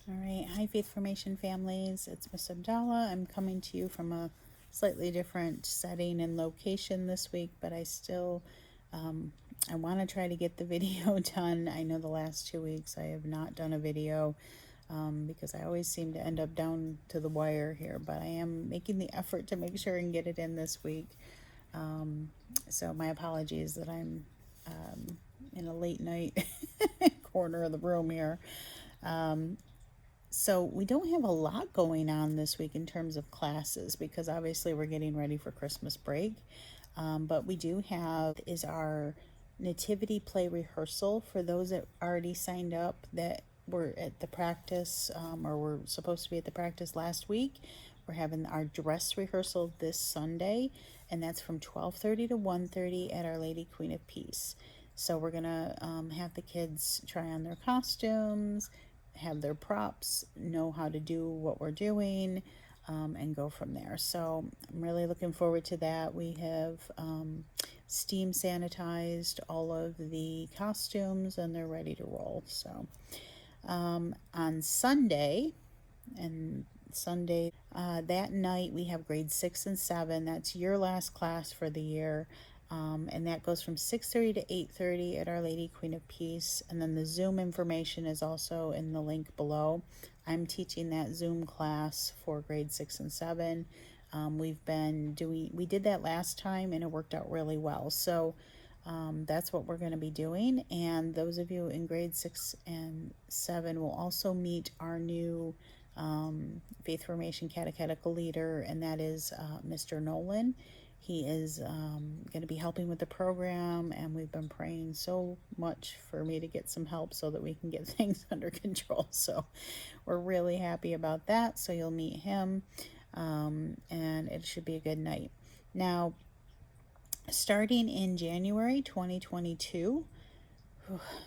All right, hi Faith Formation families, it's Miss Abdallah. I'm coming to you from a slightly different setting and location this week, but I want to try to get the video done. I know the last 2 weeks I have not done a video because I always seem to end up down to the wire here, but I am making the effort to make sure and get it in this week. So my apologies that I'm in a late night corner of the room here. So we don't have a lot going on this week in terms of classes because obviously we're getting ready for Christmas break. But we do have is our nativity play rehearsal for those that already signed up that were at the practice or were supposed to be at the practice last week. We're having our dress rehearsal this Sunday, and that's from 12:30 to 1:30 at Our Lady Queen of Peace. So we're gonna have the kids try on their costumes, have their props, know how to do what we're doing, and go from there. So I'm really looking forward to that. We have steam sanitized all of the costumes and they're ready to roll. So on Sunday, that night we have grade 6 and 7. That's your last class for the year. And that goes from 6:30 to 8:30 at Our Lady Queen of Peace. And then the Zoom information is also in the link below. I'm teaching that Zoom class for grade 6 and 7. We did that last time and it worked out really well. So that's what we're going to be doing. And those of you in grade 6 and 7 will also meet our new Faith Formation catechetical leader, and that is Mr. Nolan. He is going to be helping with the program, and we've been praying so much for me to get some help so that we can get things under control. So we're really happy about that. So you'll meet him, and it should be a good night. Now, starting in January 2022,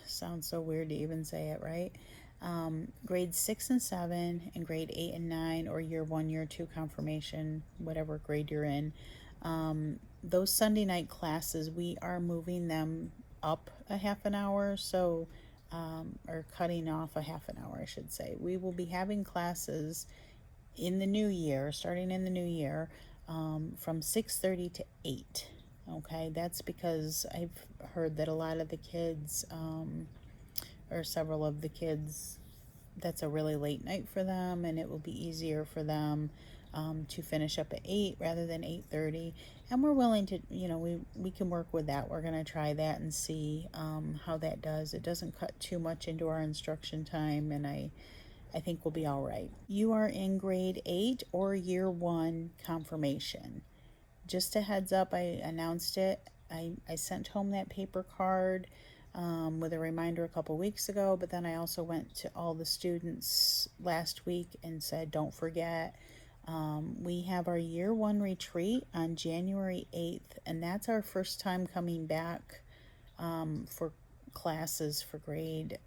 sounds so weird to even say it, right? Grade 6 and 7 and grade 8 and 9, or year 1, year 2 confirmation, whatever grade you're in, those Sunday night classes, we are moving them up a half an hour, or cutting off a half an hour, I should say. We will be having classes in the new year, starting in the new year, from 6:30 to 8. Okay, that's because I've heard that a lot of the kids, or several of the kids, that's a really late night for them, and it will be easier for them to finish up at 8 rather than 8:30. And we're willing to, we can work with that. We're going to try that and see how that does. It doesn't cut too much into our instruction time, and I think we'll be all right. You are in grade 8 or year 1 confirmation. Just a heads up, I announced it. I sent home that paper card with a reminder a couple weeks ago, but then I also went to all the students last week and said, don't forget. We have our year 1 retreat on January 8th, and that's our first time coming back for classes for grade,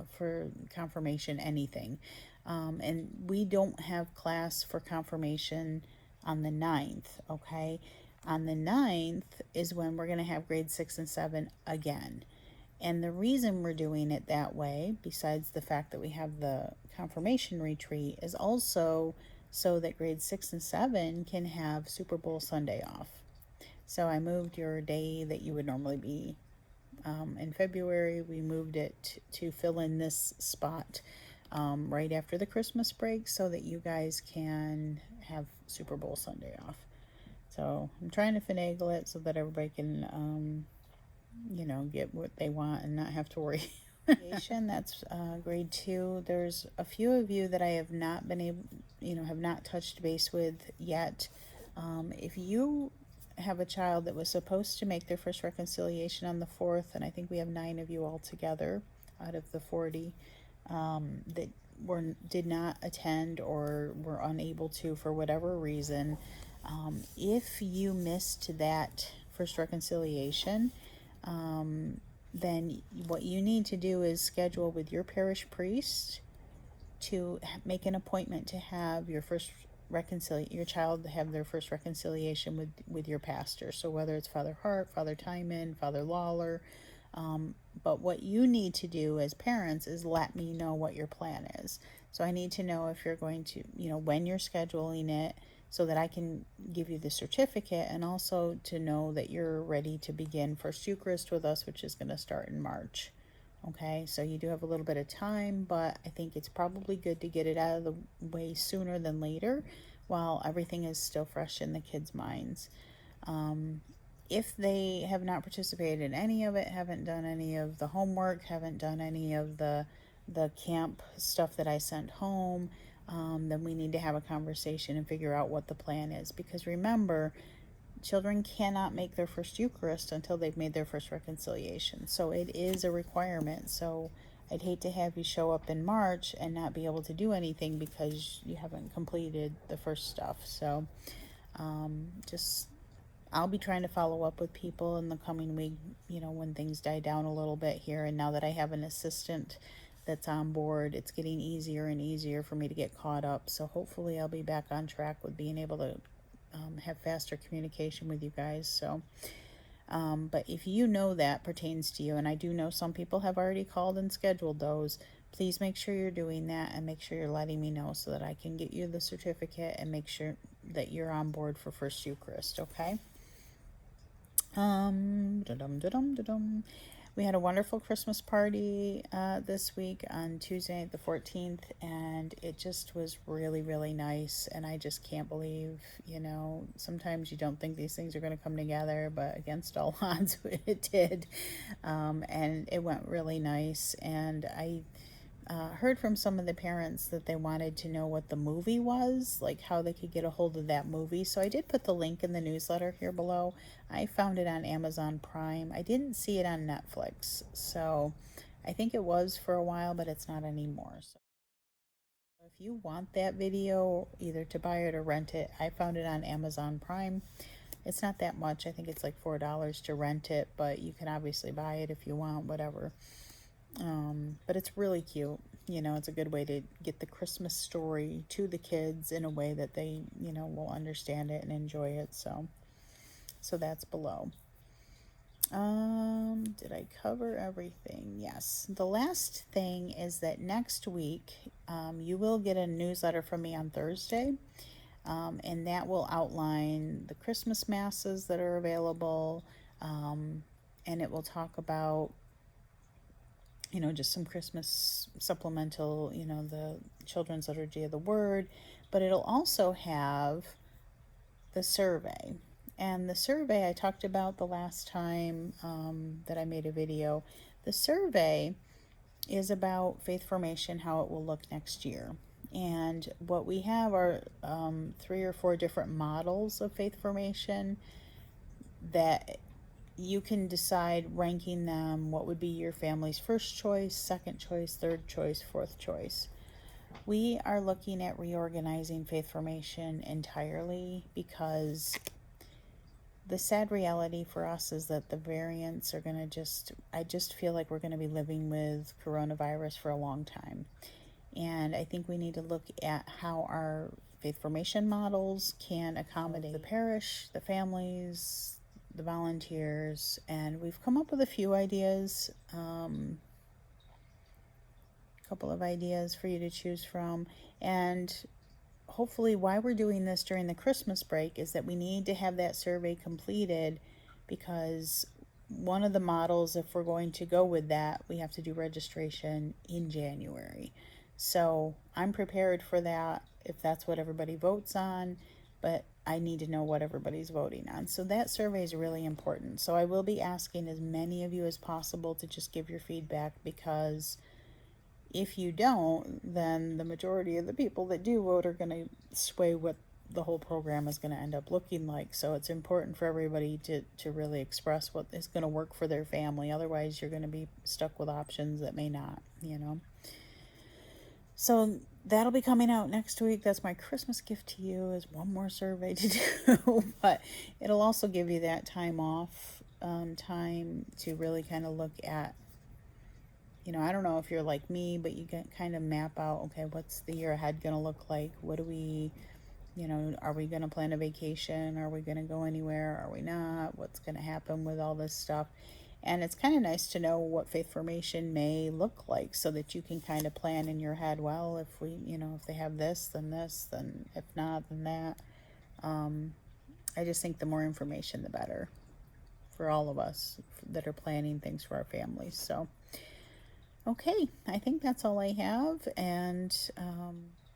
for confirmation, anything. And we don't have class for confirmation on the 9th, okay? On the 9th is when we're going to have grade 6 and 7 again. And the reason we're doing it that way, besides the fact that we have the confirmation retreat, is also so that grade 6 and 7 can have Super Bowl Sunday off. So I moved your day that you would normally be in February. We moved it to fill in this spot right after the Christmas break so that you guys can have Super Bowl Sunday off. So I'm trying to finagle it so that everybody can get what they want and not have to worry. That's grade 2. There's a few of you that I have not been able, have not touched base with yet. If you have a child that was supposed to make their first reconciliation on the 4th, and I think we have 9 of you all together out of the 40 that did not attend or were unable to for whatever reason, if you missed that first reconciliation, then what you need to do is schedule with your parish priest to make an appointment to have your child have their first reconciliation with your pastor. So whether it's Father Hart, Father Timon, Father Lawler, But what you need to do as parents is let me know what your plan is. So I need to know if you're going to, when you're scheduling it, so that I can give you the certificate, and also to know that you're ready to begin First Eucharist with us, which is going to start in March. Okay, so you do have a little bit of time, but I think it's probably good to get it out of the way sooner than later while everything is still fresh in the kids' minds. If they have not participated in any of it, haven't done any of the homework, haven't done any of the camp stuff that I sent home, then we need to have a conversation and figure out what the plan is. Because remember, children cannot make their first Eucharist until they've made their first reconciliation. So it is a requirement. So I'd hate to have you show up in March and not be able to do anything because you haven't completed the first stuff. So just I'll be trying to follow up with people in the coming week, when things die down a little bit here. And now that I have an assistant that's on board, it's getting easier and easier for me to get caught up. So hopefully I'll be back on track with being able to have faster communication with you guys. So, but if you know that pertains to you, and I do know some people have already called and scheduled those, please make sure you're doing that and make sure you're letting me know so that I can get you the certificate and make sure that you're on board for First Eucharist, okay? We had a wonderful Christmas party this week on Tuesday, the 14th, and it just was really, really nice. And I just can't believe, sometimes you don't think these things are going to come together, but against all odds, it did. And it went really nice. And I heard from some of the parents that they wanted to know what the movie was, like how they could get a hold of that movie. So I did put the link in the newsletter here below. I found it on Amazon Prime. I didn't see it on Netflix. So I think it was for a while, but it's not anymore. So if you want that video, either to buy it or rent it, I found it on Amazon Prime. It's not that much. I think it's like $4 to rent it, but you can obviously buy it if you want, whatever. But it's really cute. It's a good way to get the Christmas story to the kids in a way that they, will understand it and enjoy it. So that's below. Did I cover everything? Yes. The last thing is that next week, you will get a newsletter from me on Thursday. And that will outline the Christmas masses that are available. And it will talk about just some Christmas supplemental, the Children's Liturgy of the Word, but it'll also have the survey. And the survey I talked about the last time that I made a video. The survey is about faith formation, how it will look next year. And what we have are 3 or 4 different models of faith formation that you can decide, ranking them, what would be your family's first choice, second choice, third choice, fourth choice. We are looking at reorganizing faith formation entirely because the sad reality for us is that the variants are going to I just feel like we're going to be living with coronavirus for a long time. And I think we need to look at how our faith formation models can accommodate the parish, the families, the volunteers, and we've come up with a few ideas, a couple of ideas for you to choose from. And hopefully why we're doing this during the Christmas break is that we need to have that survey completed, because one of the models, if we're going to go with that, we have to do registration in January. So I'm prepared for that if that's what everybody votes on, but I need to know what everybody's voting on. So that survey is really important. So I will be asking as many of you as possible to just give your feedback, because if you don't, then the majority of the people that do vote are going to sway what the whole program is going to end up looking like. So it's important for everybody to really express what is going to work for their family. Otherwise, you're going to be stuck with options that may not, So that'll be coming out next week. That's my Christmas gift to you, is one more survey to do. But it'll also give you that time off, time to really kind of look at, I don't know if you're like me, but you can kind of map out, okay, what's the year ahead going to look like? What do we, are we going to plan a vacation? Are we going to go anywhere? Are we not? What's going to happen with all this stuff? And it's kind of nice to know what faith formation may look like so that you can kind of plan in your head, well, if we, if they have this, then if not, then that. I just think the more information, the better for all of us that are planning things for our families. So, okay, I think that's all I have. And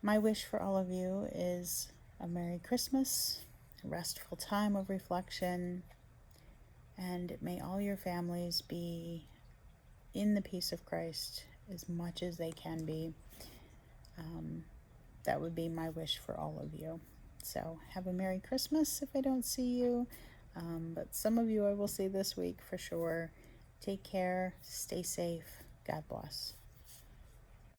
my wish for all of you is a Merry Christmas, a restful time of reflection, and may all your families be in the peace of Christ as much as they can be. That would be my wish for all of you. So have a Merry Christmas if I don't see you. But some of you I will see this week for sure. Take care, stay safe, God bless.